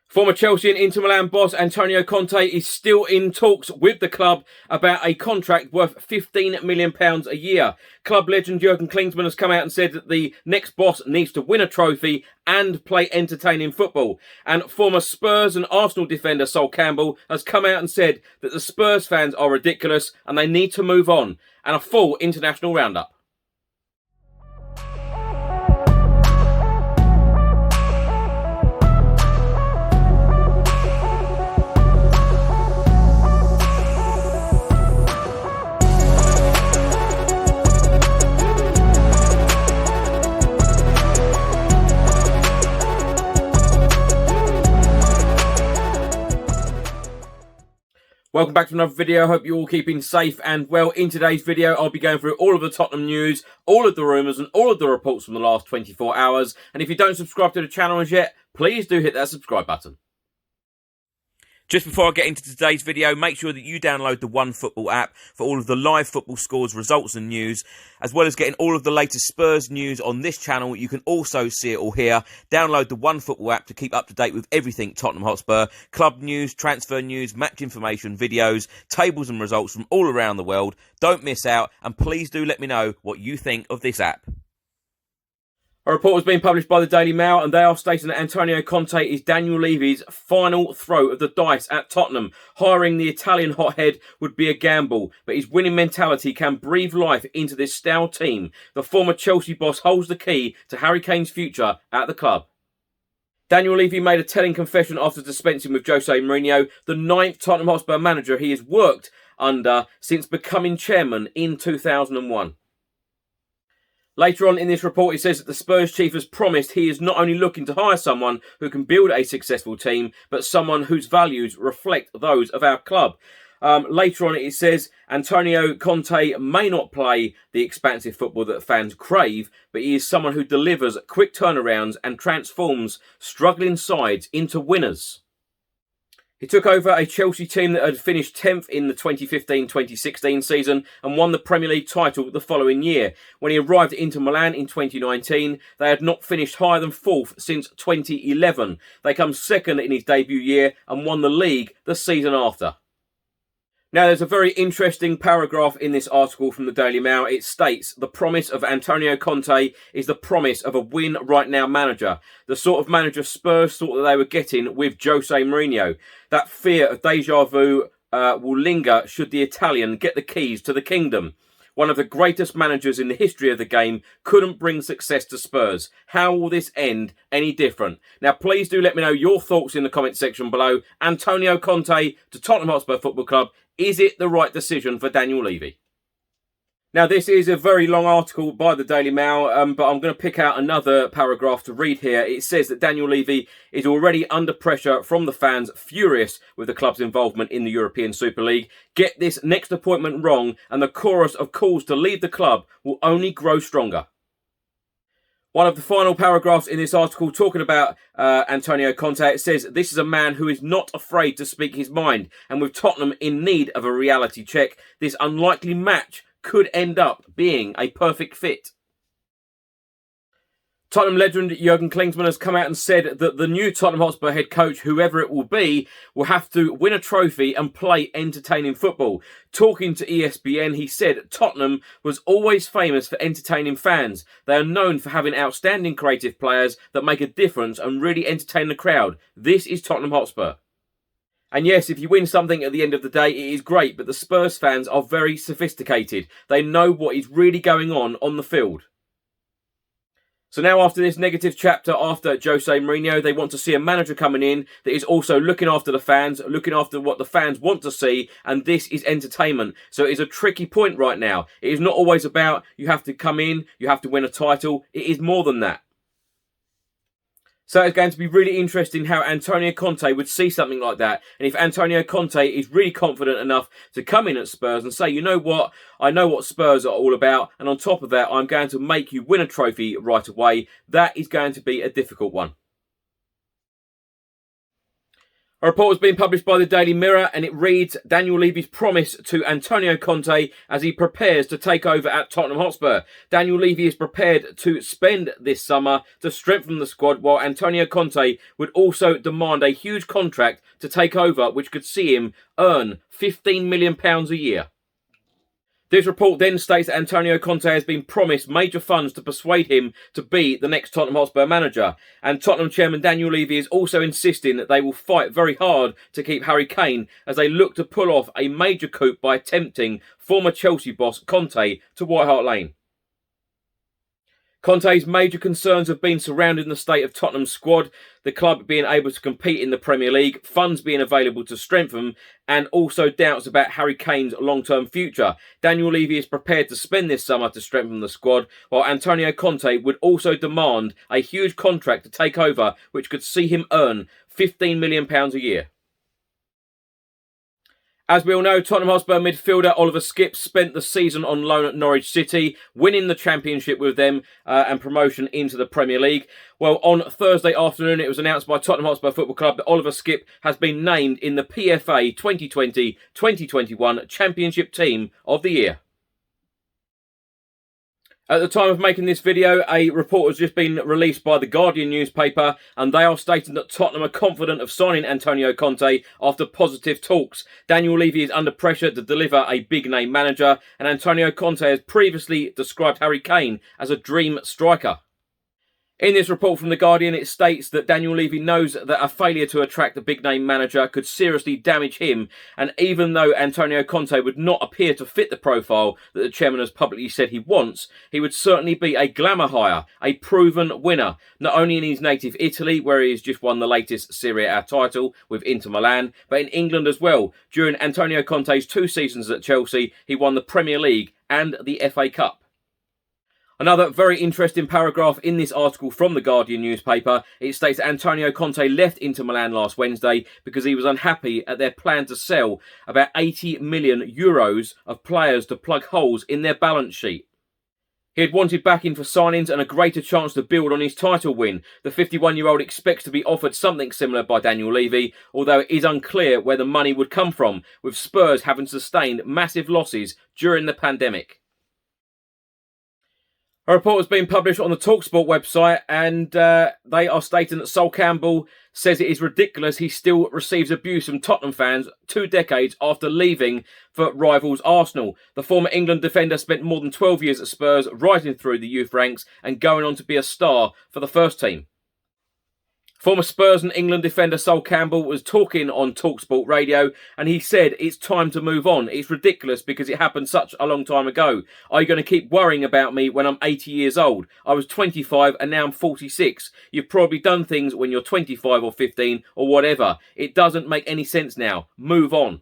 Former Chelsea and Inter Milan boss Antonio Conte is still in talks with the club about a contract worth £15 million a year. Club legend Jurgen has come out and said that the next boss needs to win a trophy and play entertaining football. And former Spurs and Arsenal defender Campbell has come out and said that the Spurs fans are ridiculous and they need to move on. And a full international roundup. Welcome back to another video. I hope you're all keeping safe and well. In today's video, I'll be going through all of the Tottenham news, all of the rumours and all of the reports from the last 24 hours. And if you don't subscribe to the channel as yet, please do hit that subscribe button. Just before I get into today's video, make sure that you download the OneFootball app for all of the live football scores, results and news, as well as getting all of the latest Spurs news on this channel. You can also see it all here. Download the OneFootball app to keep up to date with everything Tottenham Hotspur, club news, transfer news, match information, videos, tables and results from all around the world. Don't miss out, and please do let me know what you think of this app. A report has been published by the Daily Mail and they are stating that Antonio Conte is Daniel Levy's final throw of the dice at Tottenham. Hiring the Italian hothead would be a gamble, but his winning mentality can breathe life into this stale team. The former Chelsea boss holds the key to Harry Kane's future at the club. Daniel Levy made a telling confession after dispensing with Jose Mourinho, the 9th Tottenham Hotspur manager he has worked under since becoming chairman in 2001. Later on in this report, it says that the Spurs chief has promised he is not only looking to hire someone who can build a successful team, but someone whose values reflect those of our club. Later on, it says Antonio Conte may not play the expansive football that fans crave, but he is someone who delivers quick turnarounds and transforms struggling sides into winners. He took over a Chelsea team that had finished 10th in the 2015-2016 season and won the Premier League title the following year. When he arrived at Inter Milan in 2019, they had not finished higher than 4th since 2011. They come 2nd in his debut year and won the league the season after. Now, there's a very interesting paragraph in this article from the Daily Mail. It states, the promise of Antonio Conte is the promise of a win-right-now manager. The sort of manager Spurs thought that they were getting with Jose Mourinho. That fear of deja vu will linger should the Italian get the keys to the kingdom. One of the greatest managers in the history of the game couldn't bring success to Spurs. How will this end any different? Now, please do let me know your thoughts in the comment section below. Antonio Conte to Tottenham Hotspur Football Club. Is it the right decision for Daniel Levy? Now, this is a very long article by the Daily Mail, but I'm going to pick out another paragraph to read here. It says that Daniel Levy is already under pressure from the fans, furious with the club's involvement in the European Super League. Get this next appointment wrong, and the chorus of calls to leave the club will only grow stronger. One of the final paragraphs in this article talking about Antonio Conte, it says, this is a man who is not afraid to speak his mind, and with Tottenham in need of a reality check, this unlikely match could end up being a perfect fit. Tottenham legend Jurgen has come out and said that the new Tottenham Hotspur head coach, whoever it will have to win a trophy and play entertaining football. Talking to ESPN, he said Tottenham was always famous for entertaining fans. They are known for having outstanding creative players that make a difference and really entertain the crowd. This is Tottenham Hotspur. And yes, if you win something at the end of the day, it is great, but the Spurs fans are very sophisticated. They know what is really going on the field. So now, after this negative chapter after Jose Mourinho, they want to see a manager coming in that is also looking after the fans, looking after what the fans want to see, and this is entertainment. So it is a tricky point right now. It is not always about you have to come in, you have to win a title. It is more than that. So it's going to be really interesting how Antonio Conte would see something like that. And if Antonio Conte is really confident enough to come in at Spurs and say, you know what, I know what Spurs are all about. And on top of that, I'm going to make you win a trophy right away. That is going to be a difficult one. A report has been published by the Daily Mirror and it reads Daniel Levy's promise to Antonio Conte as he prepares to take over at Tottenham Hotspur. Daniel Levy is prepared to spend this summer to strengthen the squad, while Antonio Conte would also demand a huge contract to take over, which could see him earn £15 million a year. This report then states that Antonio Conte has been promised major funds to persuade him to be the next Tottenham Hotspur manager. And Tottenham chairman Daniel Levy is also insisting that they will fight very hard to keep Harry Kane as they look to pull off a major coup by tempting former Chelsea boss Conte to White Hart Lane. Conte's major concerns have been surrounding the state of Tottenham's squad, the club being able to compete in the Premier League, funds being available to strengthen, and also doubts about Harry Kane's long-term future. Daniel Levy is prepared to spend this summer to strengthen the squad, while Antonio Conte would also demand a huge contract to take over, which could see him earn £15 million a year. As we all know, Tottenham Hotspur midfielder Oliver Skipp spent the season on loan at Norwich City, winning the Championship with them and promotion into the Premier League. Well, on Thursday afternoon, it was announced by Tottenham Hotspur Football Club that Oliver Skipp has been named in the PFA 2020-2021 Championship Team of the Year. At the time of making this video, a report has just been released by the Guardian newspaper, and they are stating that Tottenham are confident of signing Antonio Conte after positive talks. Daniel Levy is under pressure to deliver a big-name manager, and Antonio Conte has previously described Harry Kane as a dream striker. In this report from The Guardian, it states that Daniel Levy knows that a failure to attract a big-name manager could seriously damage him, and even though Antonio Conte would not appear to fit the profile that the chairman has publicly said he wants, he would certainly be a glamour hire, a proven winner, not only in his native Italy, where he has just won the latest Serie A title with Inter Milan, but in England as well. During Antonio Conte's 2 seasons at Chelsea, he won the Premier League and the FA Cup. Another very interesting paragraph in this article from the Guardian newspaper, it states that Antonio Conte left Inter Milan last Wednesday because he was unhappy at their plan to sell about €80 million of players to plug holes in their balance sheet. He had wanted backing for signings and a greater chance to build on his title win. The 51-year-old expects to be offered something similar by Daniel Levy, although it is unclear where the money would come from, with Spurs having sustained massive losses during the pandemic. A report has been published on the TalkSport website, and they are stating that Sol Campbell says it is ridiculous he still receives abuse from Tottenham fans 2 decades after leaving for rivals Arsenal. The former England defender spent more than 12 years at Spurs, rising through the youth ranks and going on to be a star for the first team. Former Spurs and England defender Sol Campbell was talking on TalkSport Radio, and he said it's time to move on. It's ridiculous because it happened such a long time ago. Are you going to keep worrying about me when I'm 80 years old? I was 25 and now I'm 46. You've probably done things when you're 25 or 15 or whatever. It doesn't make any sense now. Move on.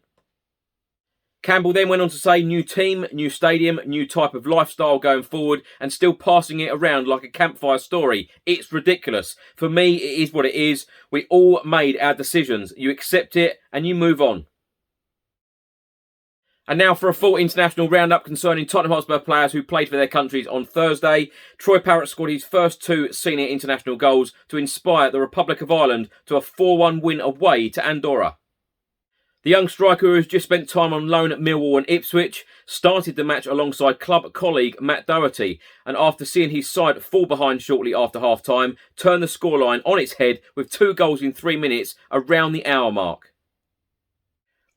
Campbell then went on to say new team, new stadium, new type of lifestyle going forward, and still passing it around like a campfire story. It's ridiculous. For me, it is what it is. We all made our decisions. You accept it and you move on. And now for a full international roundup concerning Tottenham Hotspur players who played for their countries on Thursday. Troy Parrott scored his first 2 senior international goals to inspire the Republic of Ireland to a 4-1 win away to Andorra. The young striker, who has just spent time on loan at Millwall and Ipswich, started the match alongside club colleague Matt Doherty, and after seeing his side fall behind shortly after half-time, turned the scoreline on its head with 2 goals in 3 minutes around the hour mark.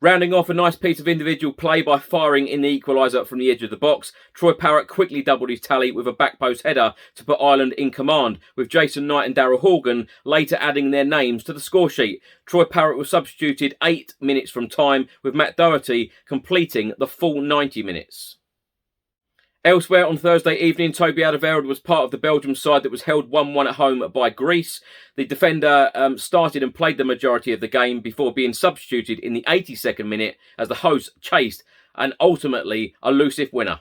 Rounding off a nice piece of individual play by firing in the equaliser from the edge of the box, Troy Parrott quickly doubled his tally with a back post header to put Ireland in command, with Jason Knight and Darrell Horgan later adding their names to the score sheet. Troy Parrott was substituted 8 minutes from time, with Matt Doherty completing the full 90 minutes. Elsewhere on Thursday evening, Toby Alderweireld was part of the Belgium side that was held 1-1 at home by Greece. The defender started and played the majority of the game before being substituted in the 82nd minute as the hosts chased an ultimately elusive winner.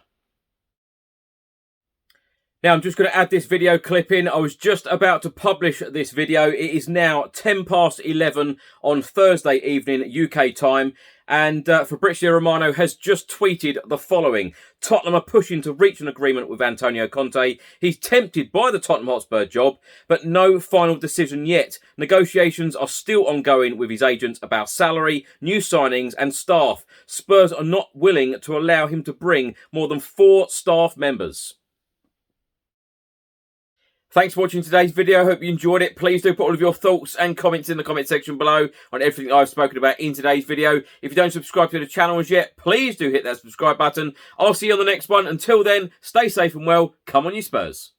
Now, I'm just going to add this video clip in. I was just about to publish this video. It is now 10 past 11 on Thursday evening, UK time. And Fabrizio Romano has just tweeted the following. Tottenham are pushing to reach an agreement with Antonio Conte. He's tempted by the Tottenham Hotspur job, but no final decision yet. Negotiations are still ongoing with his agents about salary, new signings and staff. Spurs are not willing to allow him to bring more than 4 staff members. Thanks for watching today's video. I hope you enjoyed it. Please do put all of your thoughts and comments in the comment section below on everything I've spoken about in today's video. If you don't subscribe to the channel as yet, please do hit that subscribe button. I'll see you on the next one. Until then, stay safe and well. Come on, you Spurs.